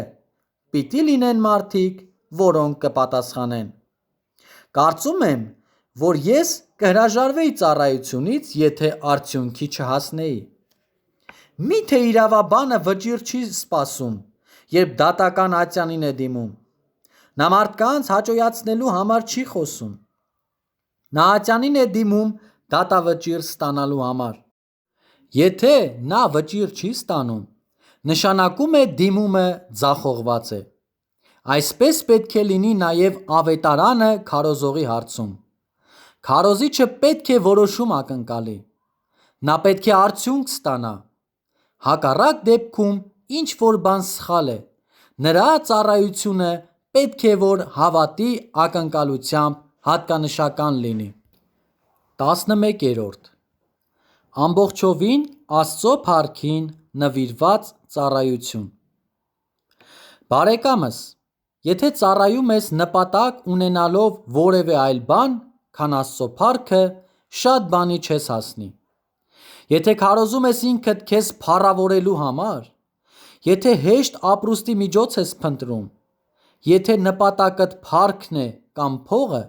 պիտի լինեն մարդիկ, որոնք կպատասխանեն։ Կարծում եմ, որ ես կհրաժարվեի ծառայությունից, եթե արդյունքի չհասնեի։ Միթե իրավաբանը վճիռ չի սպասում, երբ դատական ատյանին է դիմում։ Նա մարդկանց հաճոյացնելու համար չի խոսում։ Նա ատյանին է դիմում դատավճիռ ստանալու համար։ Եթե նա վճիռ չի ստանում, նշանակում է դիմումը ձախողված է։ Այսպես պետք է լինի նաև ավետարանը քարոզողի հարցում։ Քարոզիչը պետք է որոշում ակնկալի։ Նա պետք է արդյունք ստանա։ Հակառակ դեպքում ինչ որ բան սխալ է։ Նրա ծառայությունը պետք է որ հավատի ակնկալությամբ հատկանշական լինի։ 11-րդ Ամբողջովին Աստծո փառքին նվիրված ծառայություն Բարեկամս, եթե ծառայում ես նպատակ ունենալով որևէ այլ բան, քան Աստծո փառքը, շատ բանի չես հասնի։ Եթե քարոզում ես ինքդ քեզ փառավորելու համար, եթե հեշտ ապրուստի միջոց ես փնտրում, եթե նպատակդ փառքն է կամ փողը,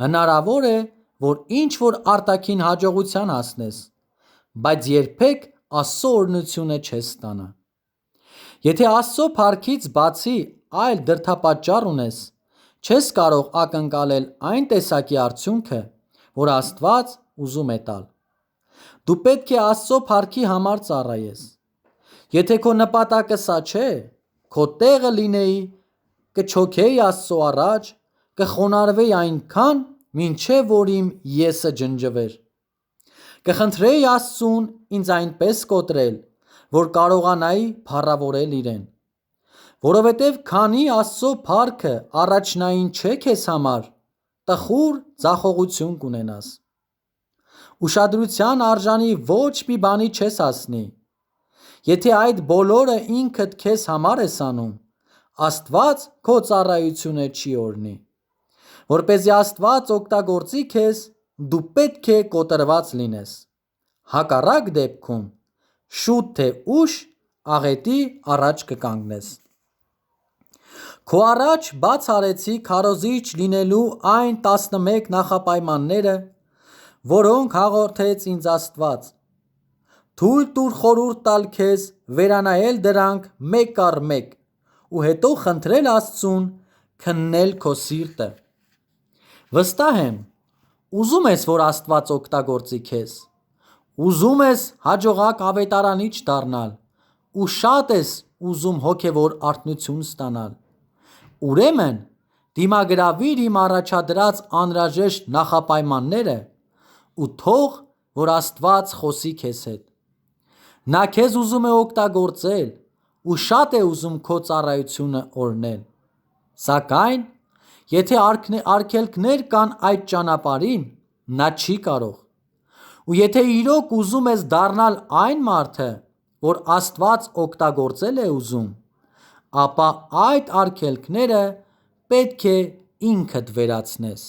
հնարավոր է, որ ինչ-որ արտաքին հաջողության հասնես, բայց երբեք Աստծո օրհնությունը չես ստանա։ Եթե Աստծո փառքից բացի այլ դրդապատճառ ունես, չես կարող ակնկալել այն տեսակի արդյունքը, որ Աստված ուզում է տալ։ Դու պետք է Աստծո փառքի համար ծառայես։ Եթե քո նպատակը սա չէ, քո տեղը լինեի, կչոքեի Աստծո առաջ, կխոնարհվեի այնքան, մինչև որ իմ եսը ջնջվեր։ Կխնդրեի Աստծուն ինձ այնպես կոտրել, որ կարողանայի փառավորել Իրեն։ Որովհետև քանի Աստծո փառքը առաջնային չէ քեզ համար, տխուր ձախողություն կունենաս։ Ուշադրության արժանի ոչ մի բանի չես հասնի։ Եթե այդ բոլորը ինքդ քեզ համար ես անում, Աստված քո ծառայությունը չի օրհնի։ Որպեսզի Աստված օգտագործի քեզ, դու պետք է կոտրված լինես։ Հակառակ դեպքում շուտ թե ուշ աղետի առաջ կկանգնես։ Քո առաջ բաց արեցի քարոզիչ լինելու այն 11 նախապայմանները, որոնք հաղորդեց ինձ Աստված։ Թույլ տուր խորհուրդ տալ քեզ վերանայել դրանք մեկ առ մեկ ու հետո խնդրել Աստծուն քննել քո սիրտը։ Վստահ եմ, ուզում ես, որ Աստված օգտագործի քեզ, ուզում ես հաջողակ ավետարանիչ դառնալ ու շատ ես ուզում հոգևոր արթնություն ստանալ։ Ուրեմն դիմագրավիր իմ առաջադրած անհրաժեշտ նախապայմանները ու թող, որ Աստված խոսի քեզ հետ։ Նա քեզ ուզում է օգտագործել ու շատ է ուզում քո ծառայությունը օրհնել։ Սակայն, եթե արգելքներ կան այդ ճանապարհին, նա չի կարող։ Ու եթե իրոք ուզում ես դառնալ այն մարդը, որ Աստված օգտագործել է ուզում, ապա այդ արգելքները պետք է ինքդ վերացնես։